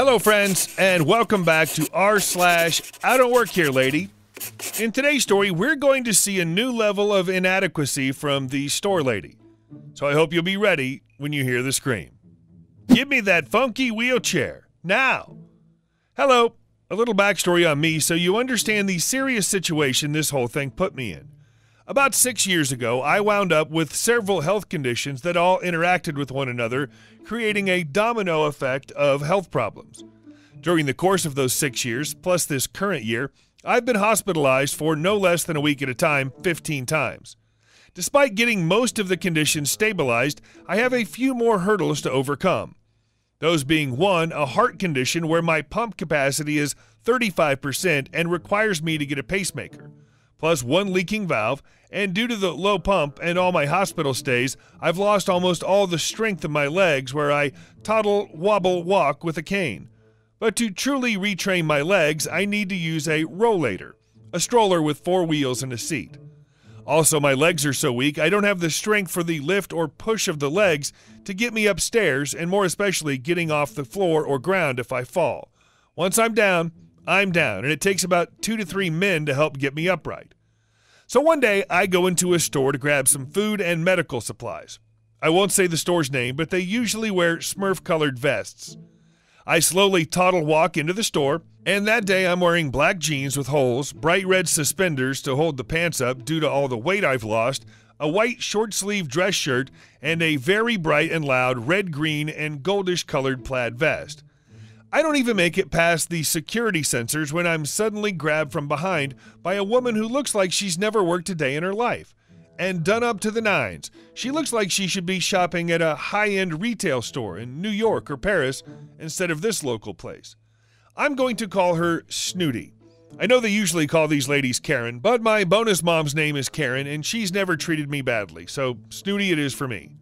Hello, friends, and welcome back to r/IDontWorkHereLady. In today's story, we're going to see a new level of inadequacy from the store lady. So I hope you'll be ready when you hear the scream. Give me that funky wheelchair, now! Hello, a little backstory on me so you understand the serious situation this whole thing put me in. About 6 years ago, I wound up with several health conditions that all interacted with one another, creating a domino effect of health problems. During the course of those 6 years, plus this current year, I've been hospitalized for no less than a week at a time, 15 times. Despite getting most of the conditions stabilized, I have a few more hurdles to overcome. Those being 1, a heart condition where my pump capacity is 35% and requires me to get a pacemaker, plus 1 leaking valve, and due to the low pump and all my hospital stays, I've lost almost all the strength of my legs where I toddle, wobble, walk with a cane. But to truly retrain my legs, I need to use a rollator, a stroller with 4 wheels and a seat. Also, my legs are so weak, I don't have the strength for the lift or push of the legs to get me upstairs, and more especially getting off the floor or ground if I fall. Once I'm down, and it takes about 2 to 3 men to help get me upright. So one day, I go into a store to grab some food and medical supplies. I won't say the store's name, but they usually wear Smurf-colored vests. I slowly toddle walk into the store, and that day I'm wearing black jeans with holes, bright red suspenders to hold the pants up due to all the weight I've lost, a white short-sleeve dress shirt, and a very bright and loud red, green, and goldish-colored plaid vest. I don't even make it past the security sensors when I'm suddenly grabbed from behind by a woman who looks like she's never worked a day in her life. And done up to the nines. She looks like she should be shopping at a high-end retail store in New York or Paris instead of this local place. I'm going to call her Snooty. I know they usually call these ladies Karen, but my bonus mom's name is Karen and she's never treated me badly, so Snooty it is for me.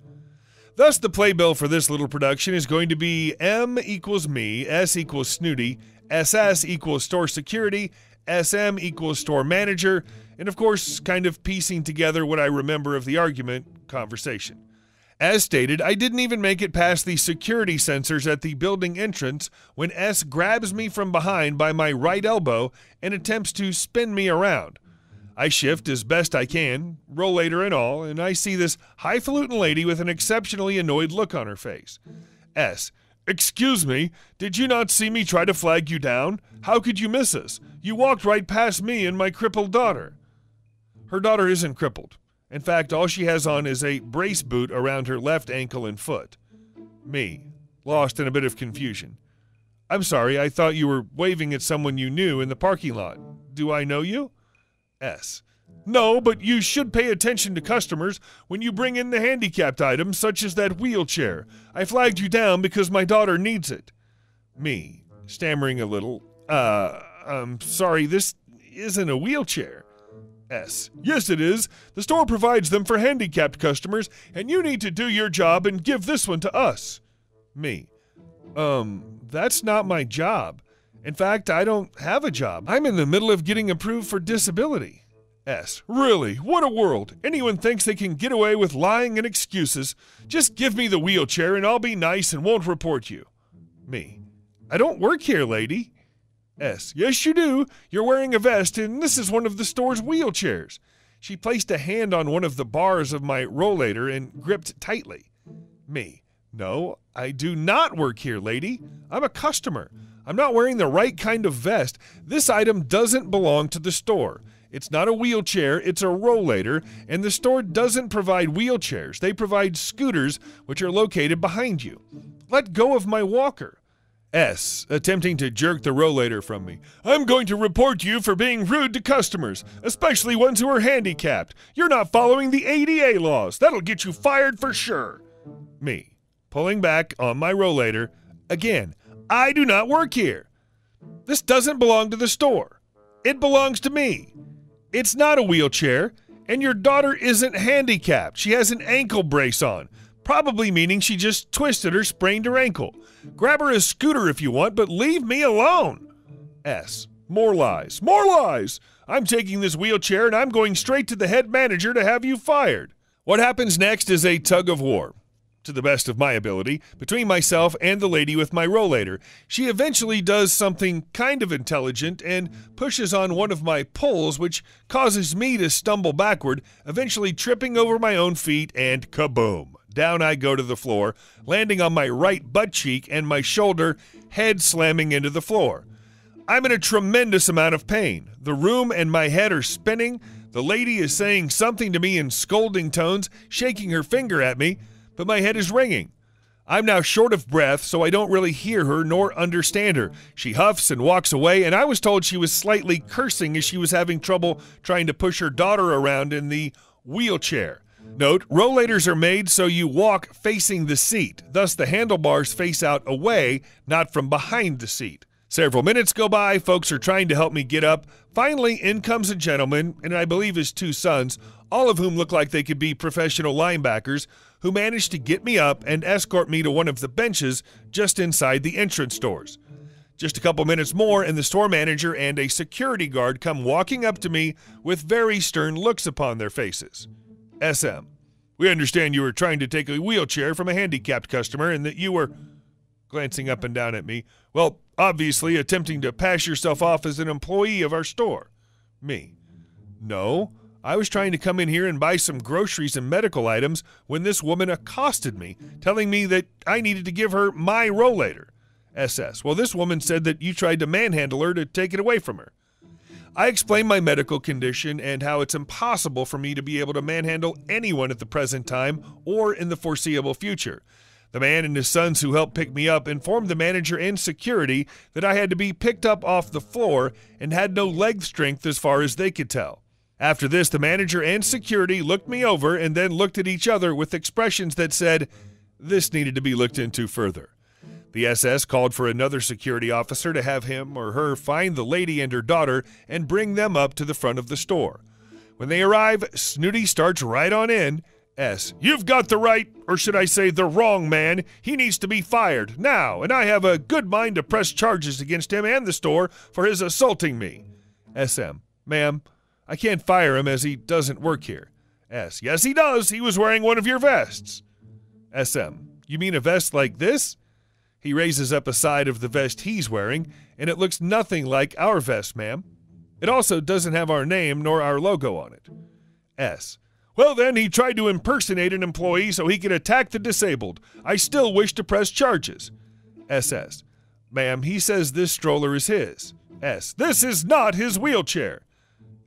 Thus, the playbill for this little production is going to be M equals me, S equals Snooty, SS equals store security, SM equals store manager, and of course, kind of piecing together what I remember of the argument conversation. As stated, I didn't even make it past the security sensors at the building entrance when S grabs me from behind by my right elbow and attempts to spin me around. I shift as best I can, rollator and all, and I see this highfalutin lady with an exceptionally annoyed look on her face. S: "Excuse me, did you not see me try to flag you down? How could you miss us? You walked right past me and my crippled daughter." Her daughter isn't crippled. In fact, all she has on is a brace boot around her left ankle and foot. Me, lost in a bit of confusion. "I'm sorry, I thought you were waving at someone you knew in the parking lot. Do I know you?" S: "No, but you should pay attention to customers when you bring in the handicapped items such as that wheelchair. I flagged you down because my daughter needs it." Me, stammering a little, I'm sorry, this isn't a wheelchair." S: "Yes, it is. The store provides them for handicapped customers, and you need to do your job and give this one to us." Me, that's not my job. In fact, I don't have a job. I'm in the middle of getting approved for disability." S: "Really? What a world. Anyone thinks they can get away with lying and excuses. Just give me the wheelchair and I'll be nice and won't report you." Me, "I don't work here, lady." S: "Yes, you do. You're wearing a vest and this is one of the store's wheelchairs." She placed a hand on one of the bars of my rollator and gripped tightly. Me, "No, I do not work here, lady. I'm a customer. I'm not wearing the right kind of vest. This item doesn't belong to the store. It's not a wheelchair, it's a rollator, and the store doesn't provide wheelchairs. They provide scooters, which are located behind you. Let go of my walker." S, attempting to jerk the rollator from me. "I'm going to report you for being rude to customers, especially ones who are handicapped. You're not following the ADA laws. That'll get you fired for sure." Me, pulling back on my rollator. Again, "I do not work here. This doesn't belong to the store. It belongs to me. It's not a wheelchair, and your daughter isn't handicapped. She has an ankle brace on, probably meaning she just twisted or sprained her ankle. Grab her a scooter if you want, but leave me alone." S, more lies. "More lies. I'm taking this wheelchair and I'm going straight to the head manager to have you fired." What happens next is a tug of war. to the best of my ability, between myself and the lady with my rollator. She eventually does something kind of intelligent and pushes on one of my poles, which causes me to stumble backward, eventually tripping over my own feet, and kaboom! Down I go to the floor, landing on my right butt cheek and my shoulder, head slamming into the floor. I'm in a tremendous amount of pain. The room and my head are spinning. The lady is saying something to me in scolding tones, shaking her finger at me, but my head is ringing. I'm now short of breath, so I don't really hear her nor understand her. She huffs and walks away, and I was told she was slightly cursing as she was having trouble trying to push her daughter around in the wheelchair. Note, rollators are made so you walk facing the seat. Thus, the handlebars face out away, not from behind the seat. Several minutes go by, folks are trying to help me get up. Finally, in comes a gentleman, and I believe his 2 sons, all of whom look like they could be professional linebackers, who managed to get me up and escort me to one of the benches just inside the entrance doors. Just a couple minutes more, and the store manager and a security guard come walking up to me with very stern looks upon their faces. SM, we understand you were trying to take a wheelchair from a handicapped customer and that you were, glancing up and down at me, well, obviously attempting to pass yourself off as an employee of our store. Me, no, I was trying to come in here and buy some groceries and medical items when this woman accosted me, telling me that I needed to give her my rollator. SS, well, this woman said that you tried to manhandle her to take it away from her. I explained my medical condition and how it's impossible for me to be able to manhandle anyone at the present time or in the foreseeable future. The man and his sons who helped pick me up informed the manager and security that I had to be picked up off the floor and had no leg strength as far as they could tell. After this, the manager and security looked me over and then looked at each other with expressions that said, this needed to be looked into further. The SS called for another security officer to have him or her find the lady and her daughter and bring them up to the front of the store. When they arrive, Snooty starts right on in. S, you've got the right, or should I say the wrong man. He needs to be fired now, and I have a good mind to press charges against him and the store for his assaulting me. SM, ma'am, I can't fire him as he doesn't work here. S, yes he does. He was wearing one of your vests. SM, you mean a vest like this? He raises up a side of the vest he's wearing, and it looks nothing like our vest, ma'am. It also doesn't have our name nor our logo on it. S, well then, he tried to impersonate an employee so he could attack the disabled. I still wish to press charges. SS, ma'am, he says this stroller is his. S, this is not his wheelchair.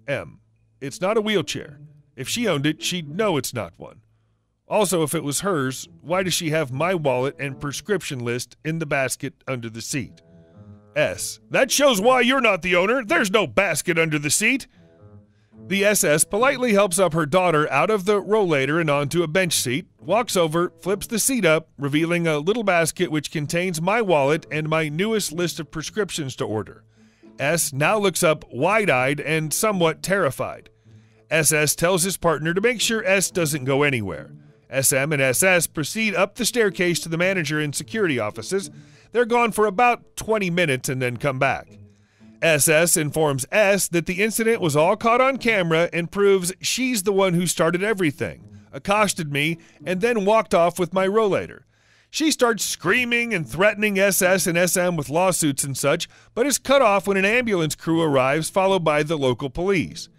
M, it's not a wheelchair. If she owned it, she'd know it's not one. Also, if it was hers, why does she have my wallet and prescription list in the basket under the seat? S, that shows why you're not the owner. There's no basket under the seat. The SS politely helps up her daughter out of the rollator and onto a bench seat, walks over, flips the seat up, revealing a little basket which contains my wallet and my newest list of prescriptions to order. S now looks up wide-eyed and somewhat terrified. SS tells his partner to make sure S doesn't go anywhere. SM and SS proceed up the staircase to the manager and security offices. They're gone for about 20 minutes and then come back. SS informs S that the incident was all caught on camera and proves she's the one who started everything, accosted me, and then walked off with my rollator. She starts screaming and threatening SS and SM with lawsuits and such, but is cut off when an ambulance crew arrives, followed by the local police.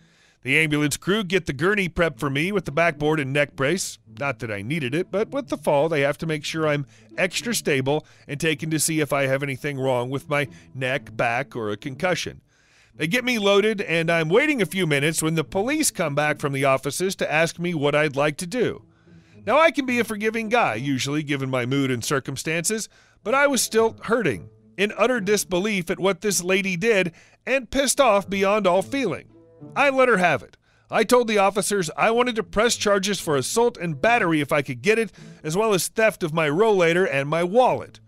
The ambulance crew get the gurney prepped for me with the backboard and neck brace. Not that I needed it, but with the fall, they have to make sure I'm extra stable and taken to see if I have anything wrong with my neck, back, or a concussion. They get me loaded, and I'm waiting a few minutes when the police come back from the offices to ask me what I'd like to do. Now, I can be a forgiving guy, usually, given my mood and circumstances, but I was still hurting, in utter disbelief at what this lady did, and pissed off beyond all feeling. I let her have it. I told the officers I wanted to press charges for assault and battery if I could get it, as well as theft of my rollator and my wallet.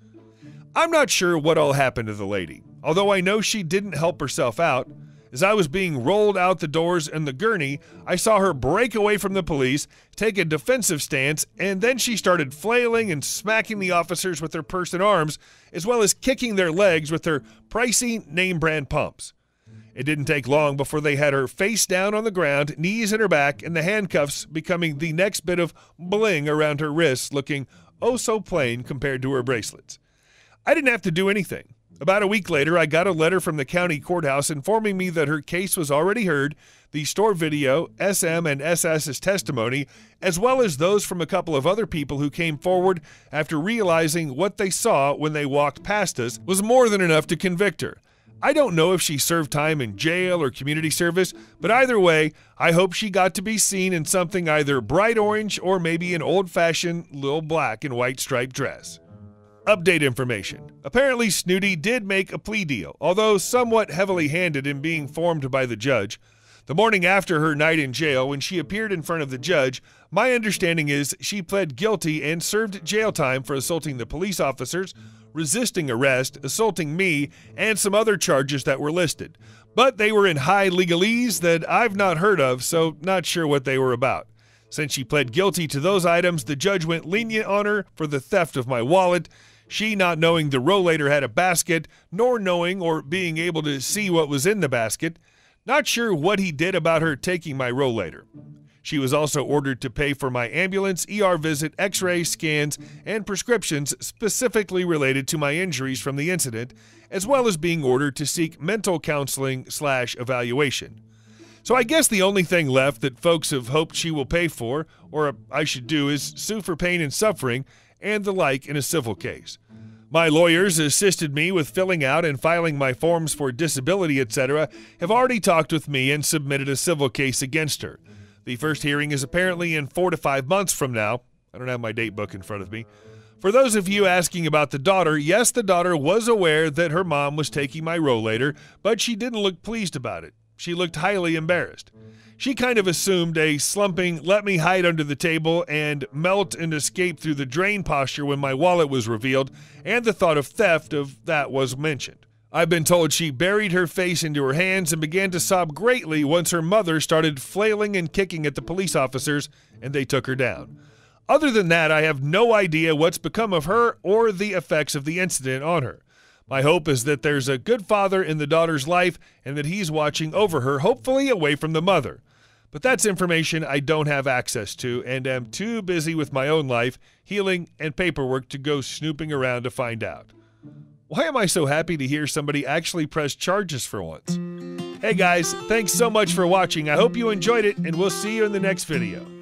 I'm not sure what all happened to the lady, although I know she didn't help herself out. As I was being rolled out the doors in the gurney, I saw her break away from the police, take a defensive stance, and then she started flailing and smacking the officers with her purse and arms, as well as kicking their legs with her pricey name-brand pumps. It didn't take long before they had her face down on the ground, knees in her back, and the handcuffs becoming the next bit of bling around her wrists, looking oh so plain compared to her bracelets. I didn't have to do anything. About a week later, I got a letter from the county courthouse informing me that her case was already heard, the store video, SM and SS's testimony, as well as those from a couple of other people who came forward after realizing what they saw when they walked past us was more than enough to convict her. I don't know if she served time in jail or community service, but either way, I hope she got to be seen in something either bright orange or maybe an old-fashioned little black and white striped dress. Update information. Apparently Snooty did make a plea deal, although somewhat heavily handed in being formed by the judge. The morning after her night in jail, when she appeared in front of the judge, my understanding is she pled guilty and served jail time for assaulting the police officers, resisting arrest, assaulting me, and some other charges that were listed. But they were in high legalese that I've not heard of, so not sure what they were about. Since she pled guilty to those items, the judge went lenient on her for the theft of my wallet, she not knowing the rollator had a basket, nor knowing or being able to see what was in the basket. Not sure what he did about her taking my rollator. She was also ordered to pay for my ambulance, ER visit, x-ray, scans, and prescriptions specifically related to my injuries from the incident, as well as being ordered to seek mental counseling/evaluation. So I guess the only thing left that folks have hoped she will pay for, or I should do, is sue for pain and suffering, and the like in a civil case. My lawyers assisted me with filling out and filing my forms for disability, etc., have already talked with me and submitted a civil case against her. The first hearing is apparently in 4 to 5 months from now. I don't have my date book in front of me. For those of you asking about the daughter, yes, the daughter was aware that her mom was taking my rollator, but she didn't look pleased about it. She looked highly embarrassed. She kind of assumed a slumping, let me hide under the table and melt and escape through the drain posture when my wallet was revealed, and the thought of theft of that was mentioned. I've been told she buried her face into her hands and began to sob greatly once her mother started flailing and kicking at the police officers, and they took her down. Other than that, I have no idea what's become of her or the effects of the incident on her. My hope is that there's a good father in the daughter's life and that he's watching over her, hopefully away from the mother. But that's information I don't have access to and am too busy with my own life, healing, and paperwork to go snooping around to find out. Why am I so happy to hear somebody actually press charges for once? Hey guys, thanks so much for watching. I hope you enjoyed it, and we'll see you in the next video.